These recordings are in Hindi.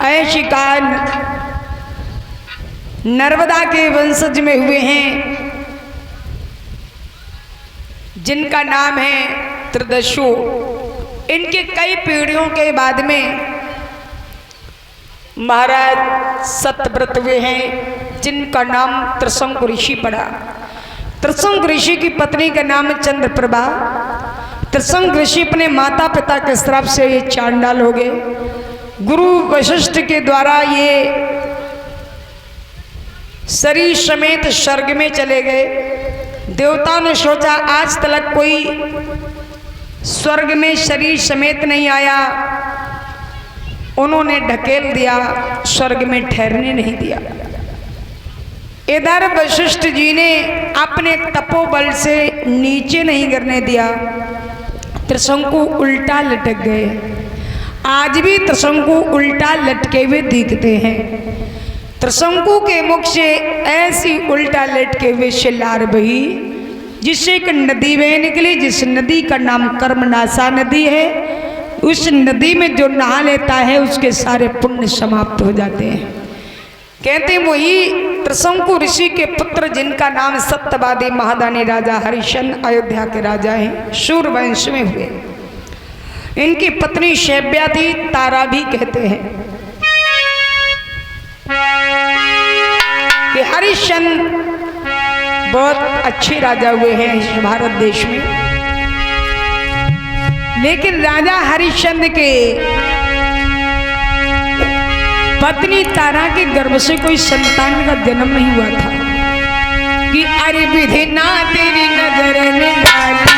ऐश कान नर्मदा के वंशज में हुए हैं, जिनका नाम है त्रिदशु। इनके कई पीढ़ियों के बाद में महाराज सत्यव्रत हुए हैं, जिनका नाम त्रिशंकु ऋषि पड़ा। त्रिशंकु ऋषि की पत्नी का नाम है चंद्रप्रभा। त्रिशंकु ऋषि अपने माता पिता के श्राप से ये चांडाल हो गए। गुरु वशिष्ठ के द्वारा ये शरीर समेत स्वर्ग में चले गए। देवताओं ने सोचा आज तक कोई स्वर्ग में शरीर समेत नहीं आया, उन्होंने ढकेल दिया, स्वर्ग में ठहरने नहीं दिया। इधर वशिष्ठ जी ने अपने तपोबल से नीचे नहीं गिरने दिया, त्रिशंकु उल्टा लटक गए। आज भी त्रिशंकु उल्टा लटके हुए दिखते हैं। त्रिशंकु के मुख से ऐसी उल्टा लटके हुए शिलार बही, जिससे एक नदी बह निकली, जिस नदी का नाम कर्मनाशा नदी है। उस नदी में जो नहा लेता है उसके सारे पुण्य समाप्त हो जाते हैं। कहते हैं वही त्रिशंकु ऋषि के पुत्र, जिनका नाम सत्यवादी महादानी राजा हरिश्चंद्र अयोध्या के राजा हैं, सूर्य वंश में हुए। इनकी पत्नी शैव्या थी, तारा भी कहते हैं। कि हरिश्चंद्र बहुत अच्छे राजा हुए हैं इस भारत देश में, लेकिन राजा हरिश्चंद्र के पत्नी तारा के गर्भ से कोई संतान का जन्म नहीं हुआ था। कि अरे विधि ना तेरी नजर ने डाली,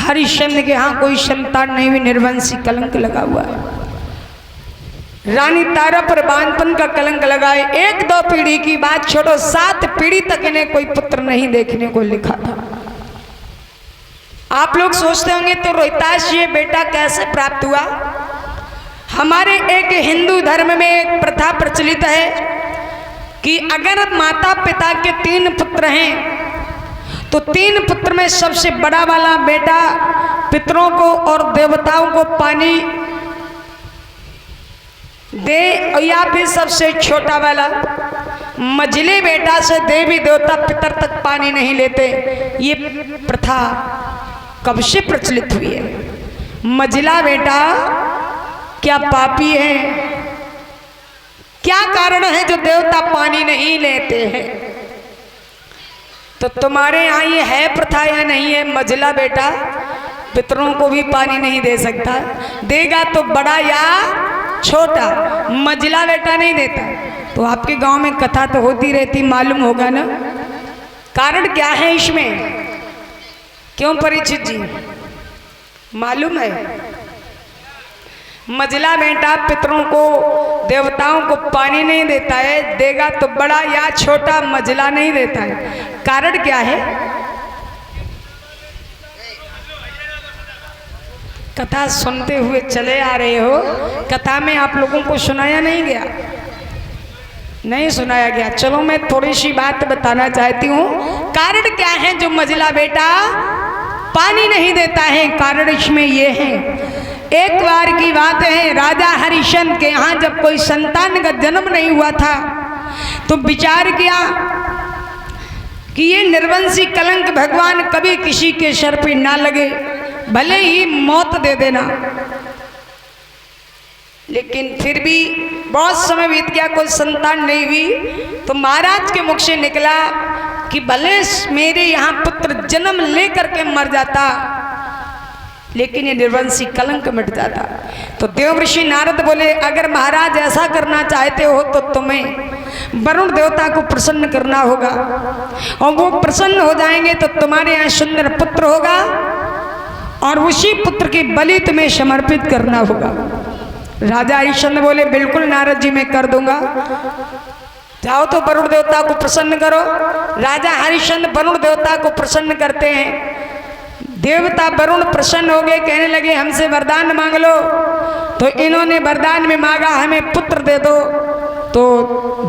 हरिश्चंद्र के यहाँ कोई संतान नहीं हुई, निर्वंशी कलंक लगा हुआ है। रानी तारा पर बांझपन का कलंक लगाए। 1-2 पीढ़ी की बात छोड़ो, 7 पीढ़ी तक इन्हें कोई पुत्र नहीं देखने को लिखा था। आप लोग सोचते होंगे तो रोहितास ये बेटा कैसे प्राप्त हुआ। हमारे एक हिंदू धर्म में एक प्रथा प्रचलित है कि अगर माता पिता के 3 पुत्र हैं तो 3 पुत्र में सबसे बड़ा वाला बेटा पितरों को और देवताओं को पानी दे, या फिर सबसे छोटा वाला मझले बेटा से देवी देवता पितर तक पानी नहीं लेते। ये प्रथा कब से प्रचलित हुई है। मझला बेटा क्या पापी है? क्या कारण है जो देवता पानी नहीं लेते हैं? तो तुम्हारे यहाँ ये है प्रथा या नहीं है? मझला बेटा पितरों को भी पानी नहीं दे सकता, देगा तो बड़ा या छोटा, मझला बेटा नहीं देता। तो आपके गांव में कथा तो होती रहती, मालूम होगा ना, कारण क्या है इसमें? क्यों परीक्षित जी, मालूम है? मझला बेटा पितरों को, देवताओं को पानी नहीं देता है, देगा तो बड़ा, या छोटा मझला नहीं देता है। कारण क्या है? कथा सुनते हुए चले आ रहे हो, कथा में आप लोगों को सुनाया नहीं गया? नहीं सुनाया गया। चलो मैं थोड़ी सी बात बताना चाहती हूँ। कारण क्या है जो मझला बेटा पानी नहीं देता है? कारण इसमें ये है, एक बार की बात है, राजा हरिश्चंद्र के यहाँ जब कोई संतान का जन्म नहीं हुआ था तो विचार किया कि ये निर्वंशी कलंक भगवान कभी किसी के सर पे ना लगे, भले ही मौत दे देना। लेकिन फिर भी बहुत समय बीत गया, कोई संतान नहीं हुई। तो महाराज के मुख से निकला कि भले मेरे यहाँ पुत्र जन्म लेकर के मर जाता, लेकिन ये निर्वंशी कलंक मिट जाता। तो देवर्षि नारद बोले, अगर महाराज ऐसा करना चाहते हो तो तुम्हें वरुण देवता को प्रसन्न करना होगा, और वो प्रसन्न हो जाएंगे तो तुम्हारे यहाँ सुंदर पुत्र होगा, और उसी पुत्र की बलि तुम्हें समर्पित करना होगा। राजा हरिश्चंद्र बोले, बिल्कुल नारद जी मैं कर दूंगा, जाओ तो वरुण देवता को प्रसन्न करो। राजा हरिश्चंद्र वरुण देवता को प्रसन्न करते हैं। देवता वरुण प्रसन्न हो गए, कहने लगे हमसे वरदान मांग लो। तो इन्होंने वरदान में मांगा, हमें पुत्र दे दो। तो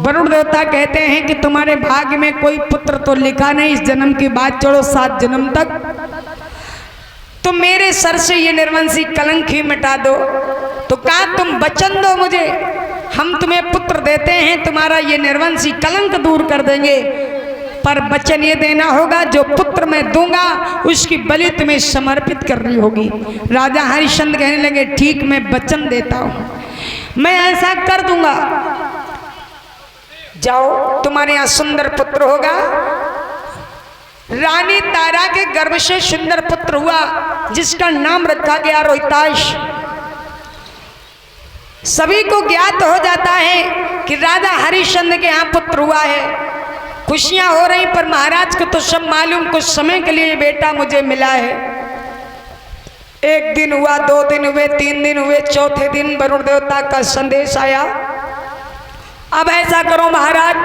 वरुण देवता कहते हैं कि तुम्हारे भाग्य में कोई पुत्र तो लिखा नहीं, इस जन्म की बात छोड़ो, 7 जन्म तक तो मेरे सर से ये निर्वंशी कलंक ही मिटा दो। तो कहा तुम वचन दो मुझे, हम तुम्हें पुत्र देते हैं, तुम्हारा ये निर्वंशी कलंक दूर कर देंगे, पर वचन ये देना होगा जो पुत्र मैं दूंगा उसकी बलि तुम्हें समर्पित करनी होगी। राजा हरिश्चंद्र कहने लगे, ठीक मैं वचन देता हूं, मैं ऐसा कर दूंगा, जाओ तुम्हारे यहाँ सुंदर पुत्र होगा। रानी तारा के गर्भ से सुंदर पुत्र हुआ, जिसका नाम रखा गया रोहिताश। सभी को ज्ञात हो जाता है कि राजा हरिश्चंद्र के यहाँ पुत्र हुआ है। खुशियां हो रही, पर महाराज को तो सब मालूम, कुछ समय के लिए बेटा मुझे मिला है। 1 दिन हुआ, 2 दिन हुए, 3 दिन हुए, चौथे दिन वरुण देवता का संदेश आया, अब ऐसा करो महाराज,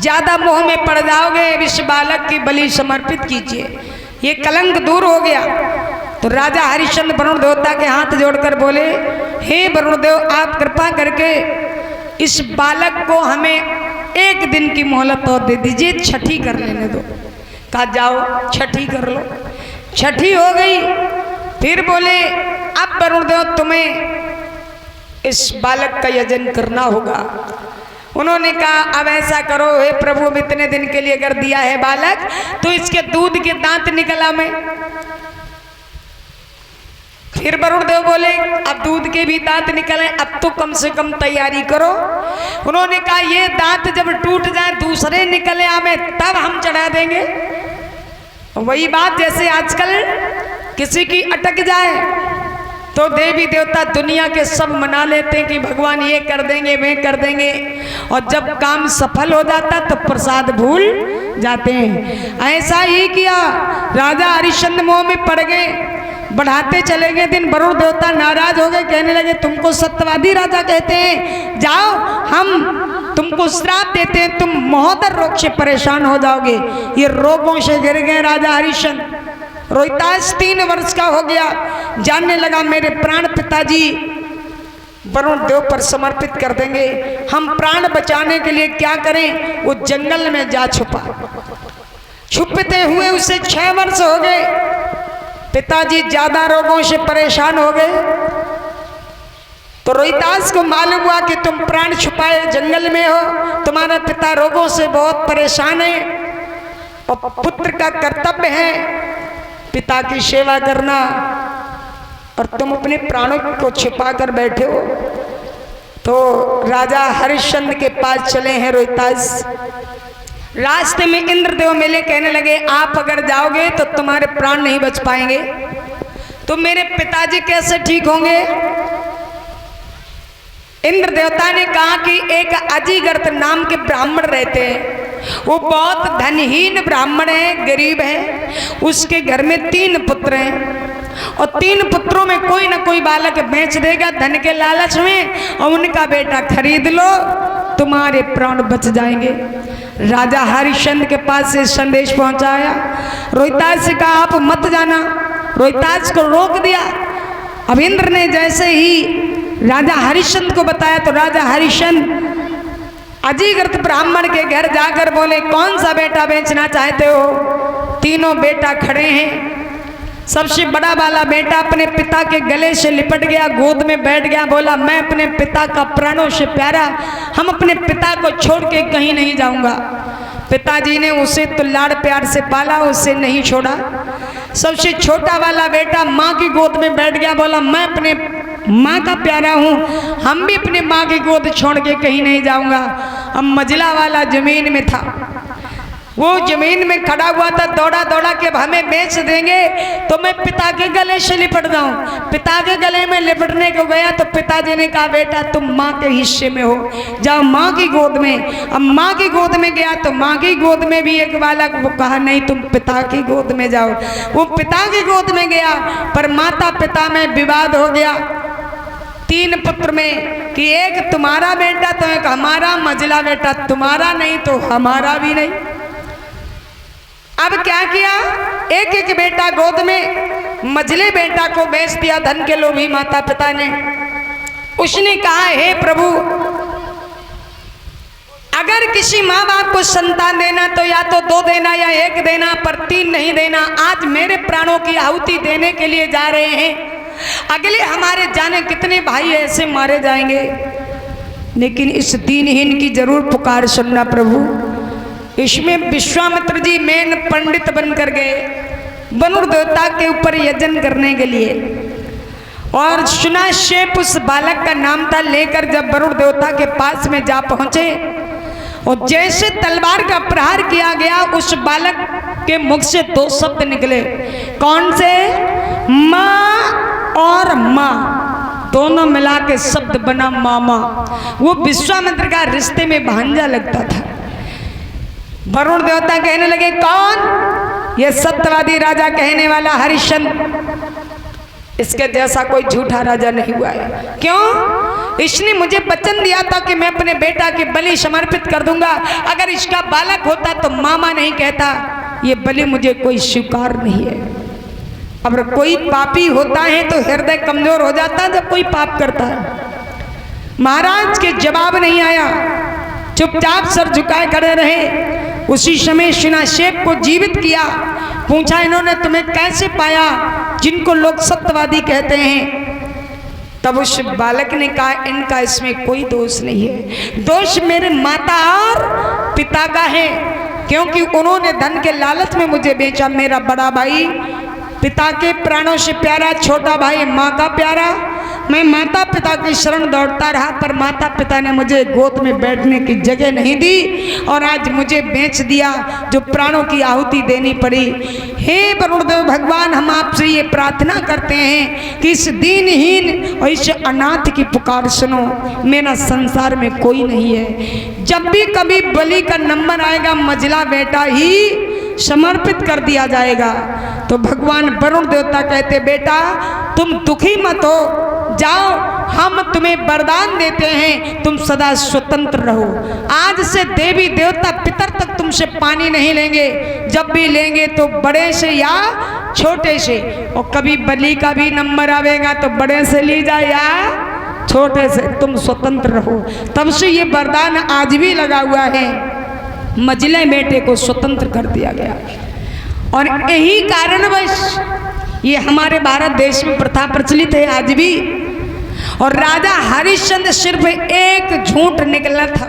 ज्यादा मोह में पड़ जाओगे, इस बालक की बलि समर्पित कीजिए, ये कलंक दूर हो गया। तो राजा हरिश्चंद्र वरुण देवता के हाथ जोड़कर बोले, हे वरुण देव, आप कृपा करके इस बालक को हमें 1 दिन की मोहलत और दे दीजिए, छठी कर लेने दो। कहा जाओ छठी कर लो। छठी हो गई। फिर बोले, अब वरुण देव तुम्हें इस बालक का यजन करना होगा। उन्होंने कहा, अब ऐसा करो हे प्रभु, अब इतने दिन के लिए अगर दिया है बालक तो इसके दूध के दांत निकला मैं। फिर वरुण देव बोले, अब दूध के भी दांत निकले, अब तो कम से कम तैयारी करो। उन्होंने कहा, ये दांत जब टूट जाए, दूसरे निकले आवे, तब हम चढ़ा देंगे। वही बात जैसे आजकल किसी की अटक जाए तो देवी देवता दुनिया के सब मना लेते हैं कि भगवान ये कर देंगे, वे कर देंगे, और जब काम सफल हो जाता तो प्रसाद भूल जाते हैं। ऐसा ही किया, राजा हरिश्चंद्र मोह में पड़ गए, बढ़ाते चले गए दिन। वरुण देवता नाराज हो गए, कहने लगे तुमको सत्यवादी राजा कहते हैं, जाओ हम तुमको श्राप देते हैं, तुम महोदर रोग से परेशान हो जाओगे। ये रोगों से गिर गए राजा हरिश्चंद्र। रोहिताश 3 वर्ष का हो गया, जानने लगा मेरे प्राण पिताजी वरुण देव पर समर्पित कर देंगे, हम प्राण बचाने के लिए क्या करें। वो जंगल में जा छुपा। छुपते हुए उसे 6 वर्ष हो गए। पिताजी ज्यादा रोगों से परेशान हो गए। तो रोहिताश को मालूम हुआ कि तुम प्राण छुपाए जंगल में हो, तुम्हारा पिता रोगों से बहुत परेशान है, और पुत्र का कर्तव्य है पिता की सेवा करना, और तुम अपने प्राणों को छिपा कर बैठे हो। तो राजा हरिश्चंद्र के पास चले हैं रोहिताश। रास्ते में इंद्रदेव मिले, कहने लगे आप अगर जाओगे तो तुम्हारे प्राण नहीं बच पाएंगे, तो मेरे पिताजी कैसे ठीक होंगे। इंद्र देवता ने कहा कि एक अजीगर्त नाम के ब्राह्मण रहते हैं, वो बहुत धनहीन ब्राह्मण है, गरीब है। उसके घर में 3 पुत्र हैं और 3 पुत्रों में कोई ना कोई बालक बेच देगा धन के लालच में, और उनका बेटा खरीद लो, तुम्हारे प्राण बच जाएंगे। राजा हरिश्चंद्र के पास से संदेश पहुंचाया। रोहिताज से कहा आप मत जाना, रोहिताज को रोक दिया। अब इंद्र ने जैसे ही राजा हरिश्चंद्र को बताया तो राजा हरिश्चंद्र अजीगर्त ब्राह्मण के घर जाकर बोले, कौन सा बेटा बेचना चाहते हो? तीनों बेटा खड़े हैं। सबसे बड़ा वाला बेटा अपने पिता के गले से लिपट गया, गोद में बैठ गया, बोला मैं अपने पिता का प्राणों से प्यारा, हम अपने पिता को छोड़ के कहीं नहीं जाऊंगा। पिताजी ने उसे तो लाड़ प्यार से पाला, उसे नहीं छोड़ा। सबसे छोटा वाला बेटा माँ की गोद में बैठ गया, बोला मैं अपने माँ का प्यारा हूँ, हम भी अपने माँ की गोद छोड़ के कहीं नहीं जाऊंगा। अब मझला वाला जमीन में था, वो जमीन में खड़ा हुआ था, दौड़ा दौड़ा के हमें बेच देंगे तो मैं पिता के गले से लिपट जाऊं। पिता के गले में लिपटने को गया तो पिताजी ने कहा बेटा तुम माँ के हिस्से में हो, जाओ माँ की गोद में। अब माँ की गोद में गया तो माँ की गोद में भी एक बालक, वो कहा नहीं तुम पिता की गोद में जाओ। वो पिता की गोद में गया, पर माता पिता में विवाद हो गया 3 पुत्र में कि एक तुम्हारा बेटा तो एक हमारा, मझला बेटा तुम्हारा नहीं तो हमारा भी नहीं। अब क्या किया, एक एक बेटा गोद में, मझले बेटा को बेच दिया धन के लोभी माता पिता ने। उसने कहा हे प्रभु, अगर किसी माँ बाप को संतान देना तो या तो 2 देना या 1 देना, पर 3 नहीं देना। आज मेरे प्राणों की आहुति देने के लिए जा रहे हैं, अगले हमारे जाने कितने भाई ऐसे मारे जाएंगे, लेकिन इस दीनहीन की जरूर पुकार सुनना प्रभु। इसमें विश्वामित्र जी मेन पंडित बनकर गए वरुण देवता के ऊपर यजन करने के लिए, और सुनाशेप उस बालक का नाम था, लेकर जब वरुण देवता के पास में जा पहुंचे और जैसे तलवार का प्रहार किया गया, उस बालक के मुख से 2 शब्द निकले। कौन से? माँ और माँ, दोनों मिला के शब्द बना मामा। वो विश्वामित्र का रिश्ते में भांजा लगता था। वरुण देवता कहने लगे कौन? ये सत्यवादी राजा कहने वाला हरिश्चंद्र, इसके जैसा कोई झूठा राजा नहीं हुआ है। क्यों? इसने मुझे वचन दिया था कि मैं अपने बेटा की बलि समर्पित कर दूंगा, अगर इसका बालक होता तो मामा नहीं कहता। ये बलि मुझे कोई स्वीकार नहीं है। अब कोई पापी होता है तो हृदय कमजोर हो जाता है जब कोई पाप करता है। महाराज के जवाब नहीं आया, चुपचाप सर झुकाए खड़े रहे। उसी समय सुनाशेप को जीवित किया, पूछा इन्होंने तुम्हें कैसे पाया जिनको लोग सत्यवादी कहते हैं? तब उस बालक ने कहा इनका इसमें कोई दोष नहीं है, दोष मेरे माता और पिता का है, क्योंकि उन्होंने धन के लालच में मुझे बेचा। मेरा बड़ा भाई पिता के प्राणों से प्यारा, छोटा भाई माँ का प्यारा। मैं माता पिता की शरण दौड़ता रहा, पर माता पिता ने मुझे गोद में बैठने की जगह नहीं दी और आज मुझे बेच दिया, जो प्राणों की आहुति देनी पड़ी। हे वरुणदेव भगवान, हम आपसे ये प्रार्थना करते हैं कि इस दीनहीन और इस अनाथ की पुकार सुनो। मेरा संसार में कोई नहीं है। जब भी कभी बलि का नंबर आएगा, मझला बेटा ही समर्पित कर दिया जाएगा। तो भगवान वरुण देवता कहते बेटा तुम दुखी मत हो, जाओ हम तुम्हें वरदान देते हैं, तुम सदा स्वतंत्र रहो। आज से देवी देवता पितर तक तुमसे पानी नहीं लेंगे, जब भी लेंगे तो बड़े से या छोटे से। और कभी बलि का भी नंबर आवेगा तो बड़े से ली जाए या छोटे से, तुम स्वतंत्र रहो। तब से ये वरदान आज भी लगा हुआ है, मझले बेटे को स्वतंत्र कर दिया गया। और यही कारणवश ये हमारे भारत देश में प्रथा प्रचलित है आज भी। और राजा हरिश्चंद्र सिर्फ एक झूठ निकला था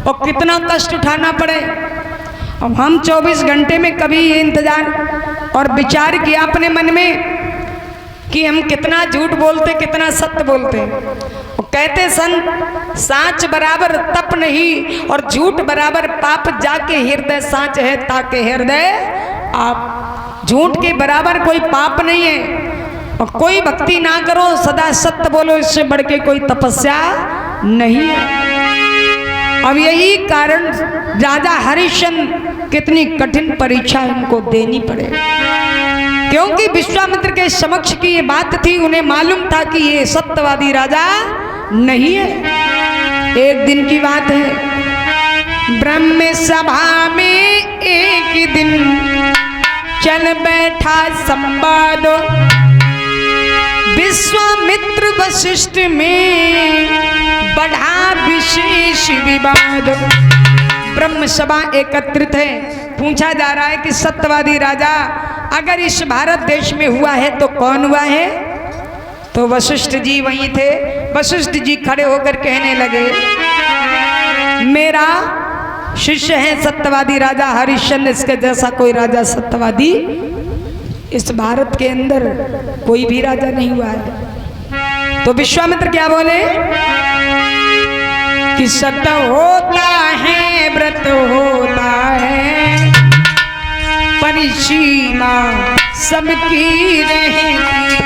और कितना कष्ट उठाना पड़े। अब हम 24 घंटे में कभी ये इंतजार और विचार किया अपने मन में कि हम कितना झूठ बोलते, कितना सत्य बोलते। और कहते संत साच बराबर तप नहीं और झूठ बराबर पाप, जाके हृदय साच है ताके हृदय आप। झूठ के बराबर कोई पाप नहीं है। और कोई भक्ति ना करो, सदा सत्य बोलो, इससे बढ़ के कोई तपस्या नहीं है। अब यही कारण राजा हरिश्चंद्र कितनी कठिन परीक्षा इनको देनी पड़े, क्योंकि विश्वामित्र के समक्ष की ये बात थी, उन्हें मालूम था कि ये सत्यवादी राजा नहीं है। एक दिन की बात है, ब्रह्म सभा में एक दिन चल बैठा संवाद, विश्वामित्र वशिष्ठ में बढ़ा विशेष विवाद। ब्रह्म सभा एकत्रित है, पूछा जा रहा है कि सत्यवादी राजा अगर इस भारत देश में हुआ है तो कौन हुआ है? तो वशिष्ठ जी वहीं थे। वशिष्ठ जी खड़े होकर कहने लगे, मेरा शिष्य है सत्यवादी राजा हरिश्चंद्र, इसके जैसा कोई राजा सत्यवादी इस भारत के अंदर कोई भी राजा नहीं हुआ है। तो विश्वामित्र क्या बोले कि सत्य होता है, व्रत होता है, परिसीमा सबकी रहती।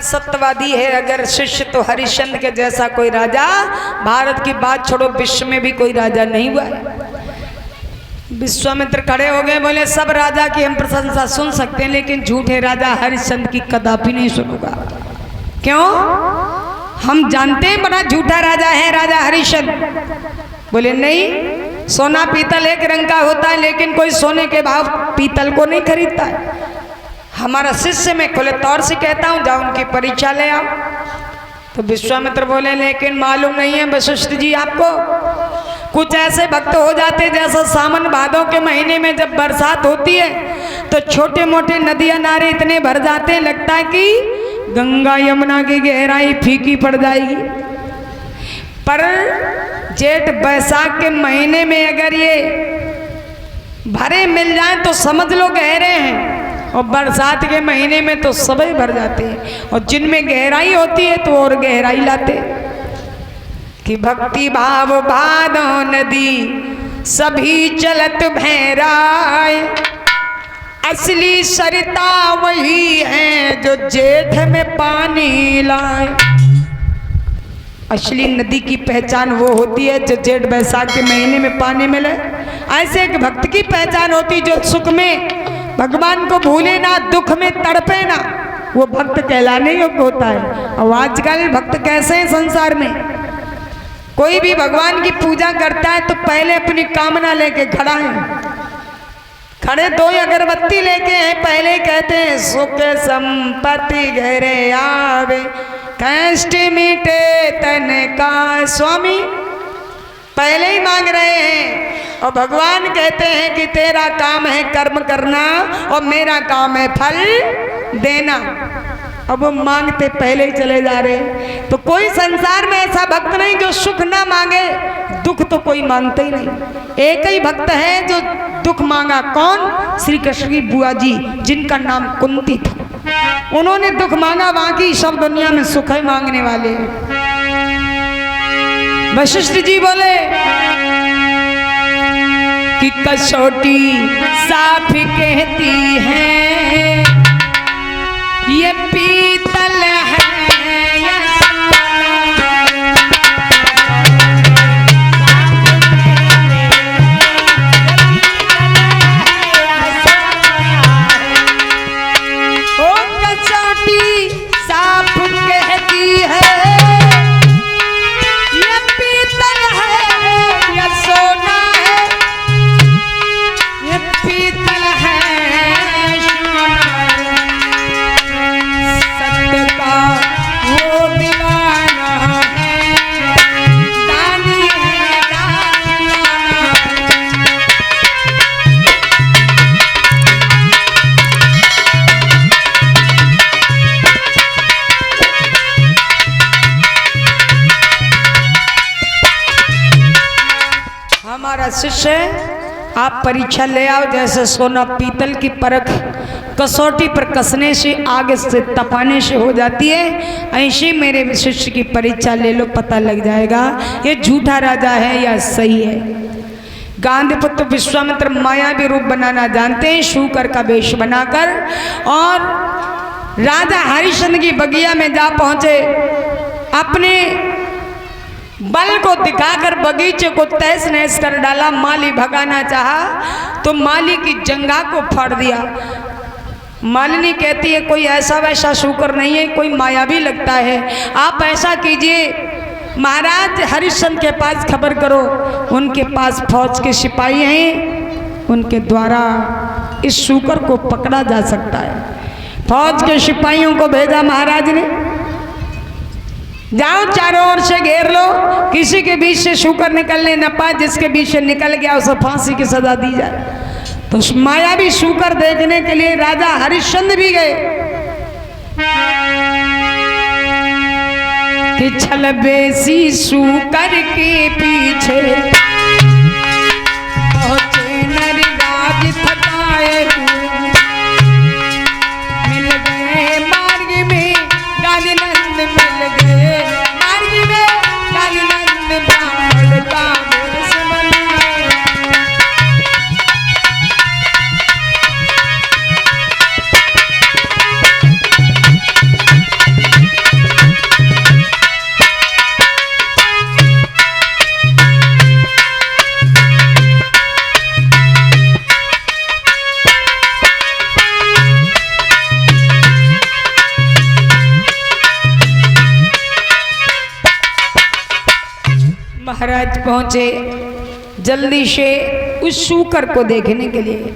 सत्यवादी है अगर शिष्य, तो हरिश्चंद्र के जैसा कोई राजा भारत की बात छोड़ो विश्व में भी कोई राजा नहीं हुआ है। विश्वामित्र खड़े हो गए, बोले सब राजा की हम प्रशंसा सुन सकते हैं, लेकिन झूठे राजा हरिश्चंद्र की कदापि नहीं सुनूंगा। क्यों? हम जानते हैं बड़ा झूठा राजा है राजा हरिश्चंद्र। बोले नहीं, सोना पीतल एक रंग का होता है, लेकिन कोई सोने के भाव पीतल को नहीं खरीदता है। हमारा शिष्य मैं खुले तौर से कहता हूँ, जाओ उनकी परीक्षा ले आओ। तो विश्वामित्र बोले लेकिन मालूम नहीं है वशिष्ठ जी आपको, कुछ ऐसे भक्त हो जाते जैसा सावन भादों के महीने में जब बरसात होती है तो छोटे मोटे नदियां नारे इतने भर जाते हैं, लगता है कि गंगा यमुना की गहराई फीकी पड़ जाएगी। पर जेठ बैसाख के महीने में अगर ये भरे मिल जाए तो समझ लो गहरे हैं, और बरसात के महीने में तो सभी भर जाते हैं, और जिनमें गहराई होती है तो और गहराई लाते। कि भक्ति भाव भादो नदी सभी चलत भैराए, असली सरिता वही है जो जेठ में पानी लाए। असली नदी की पहचान वो होती है जो जेठ बैसाख के महीने में पानी मिले। ऐसे एक भक्त की पहचान होती जो सुख में भगवान को भूले ना, दुख में तड़पे ना, वो भक्त कहलाने योग्य होता है। और आजकल भक्त कैसे हैं संसार में, कोई भी भगवान की पूजा करता है तो पहले अपनी कामना लेके खड़ा है, खड़े दो अगरबत्ती लेके हैं, पहले कहते हैं सुख संपत्ति घरे आवे, कष्ट मिटे तन का स्वामी, पहले ही मांग रहे हैं। और भगवान कहते हैं कि तेरा काम है कर्म करना और मेरा काम है फल देना। अब वो मांगते पहले ही चले जा रहे हैं। तो कोई संसार में ऐसा भक्त नहीं जो सुख ना मांगे, दुख तो कोई मांगते ही नहीं। एक ही भक्त है जो दुख मांगा, कौन? श्री कृष्ण की बुआ जी, जिनका नाम कुंती था। उन्होंने दुख मांगा, बाकी सब दुनिया में सुख ही मांगने वाले हैं। वशिष्ठ जी बोले कि कसौटी साफ कहती है ये पीतल है ये हमारा शिष्य है, आप परीक्षा ले आओ, जैसे सोना पीतल की परख कसौटी पर कसने से आग से तपाने से हो जाती है, ऐसे मेरे शिष्य की परीक्षा ले लो, पता लग जाएगा ये झूठा राजा है या सही है। गांधीपुत्र विश्वामित्र मायावी रूप बनाना जानते हैं, शूकर का वेश बनाकर, और राजा हरिश्चंद्र की बगिया में जा पहुंचे। अपने बल को दिखाकर बगीचे को तहस नहस कर डाला। माली भगाना चाहा तो माली की जंघा को फाड़ दिया। मालिनी कहती है कोई ऐसा वैसा शूकर नहीं है, कोई मायावी लगता है, आप ऐसा कीजिए महाराज हरिश्चंद्र के पास खबर करो, उनके पास फौज के सिपाही हैं, उनके द्वारा इस शूकर को पकड़ा जा सकता है। फौज के सिपाहियों को भेजा महाराज ने, जाओ चारों ओर से घेर लो, किसी के बीच से शूकर निकलने न पाए, जिसके बीच से निकल गया उसे फांसी की सजा दी जाए। तो मायावी शूकर देखने के लिए राजा हरिश्चंद्र भी गए कि छल बेसी शूकर के पीछे पहुंचे नरराज थकाए, मिल गए मार्ग में गालीनंद, मिल गए मार्ग में गालीनंद, ब्राह्मण का वेश बनाए। महाराज पहुंचे जल्दी से उस शूकर को देखने के लिए,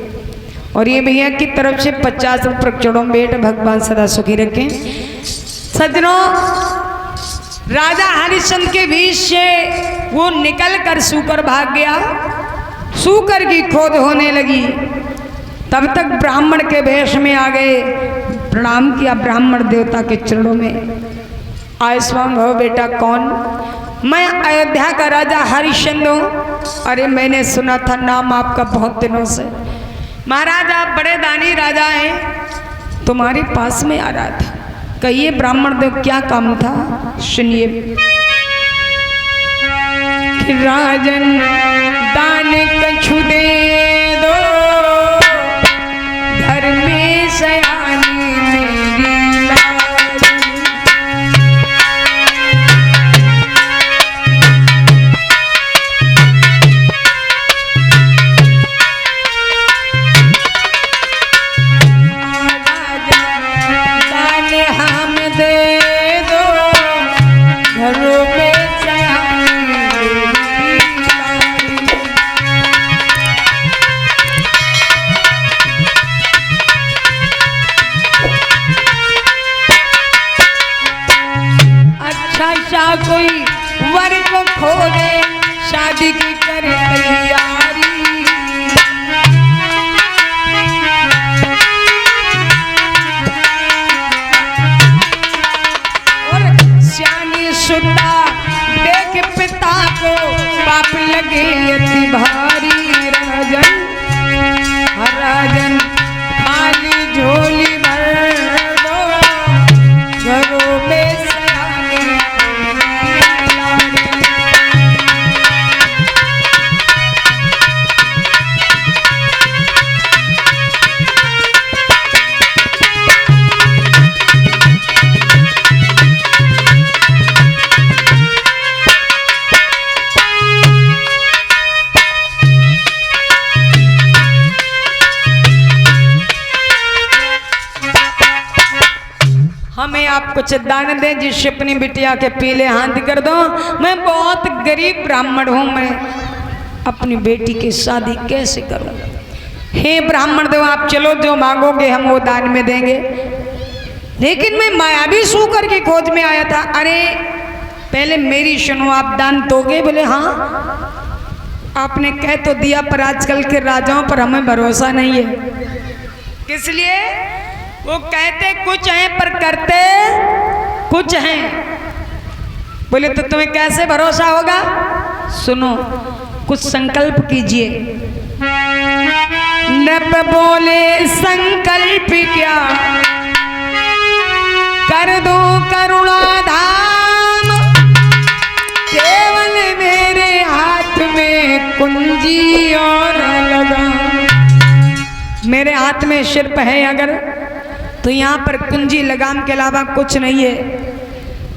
और ये भैया की तरफ से 50 प्रचड़ों बेट भगवान सदा सुखी रखें। सज्जनों, राजा हरिश्चंद्र के बीच से वो निकल कर शूकर भाग गया। शूकर की खोज होने लगी, तब तक ब्राह्मण के वेश में आ गए। प्रणाम किया ब्राह्मण देवता के चरणों में, आयुष्मान भव बेटा। कौन? मैं अयोध्या का राजा हरिश्चंद्र हूँ। अरे मैंने सुना था नाम आपका बहुत दिनों से। महाराज आप बड़े दानी राजा हैं, तुम्हारे पास में आ रहा था। कहिए ब्राह्मण देव क्या काम था? सुनिए। राजन दान कछु दे दो, घर में सयानी मेरी लाडली। कोई वर को खोजे, शादी की करे तैयारी। और श्यानी सुता देख पिता को, पाप लगे अति भारी। राजन राजन खाली झोली भर दो, घरों में हमें आप कुछ दान दें जिससे अपनी बिटिया के पीले हाथ कर दो। मैं बहुत गरीब ब्राह्मण हूँ, मैं अपनी बेटी की शादी कैसे करूँ? हे ब्राह्मण देव आप चलो, जो मांगोगे हम वो दान में देंगे। लेकिन मैं मायावी शूकर की खोज में आया था। अरे पहले मेरी सुनो, आप दान दोगे? बोले हाँ। आपने कह तो दिया, पर आजकल के राजाओं पर हमें भरोसा नहीं है। किस लिए? वो कहते कुछ हैं पर करते कुछ हैं। बोले तो तुम्हें कैसे भरोसा होगा? सुनो, कुछ संकल्प कीजिए। नभ बोले संकल्प क्या, कर दो करुणा धाम, केवल मेरे हाथ में कुंजी और लगाम। मेरे हाथ में शिल्प है अगर, तो यहाँ पर कुंजी लगाम के अलावा कुछ नहीं है।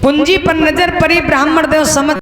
कुंजी पर नजर पड़ी, ब्राह्मण देव समझ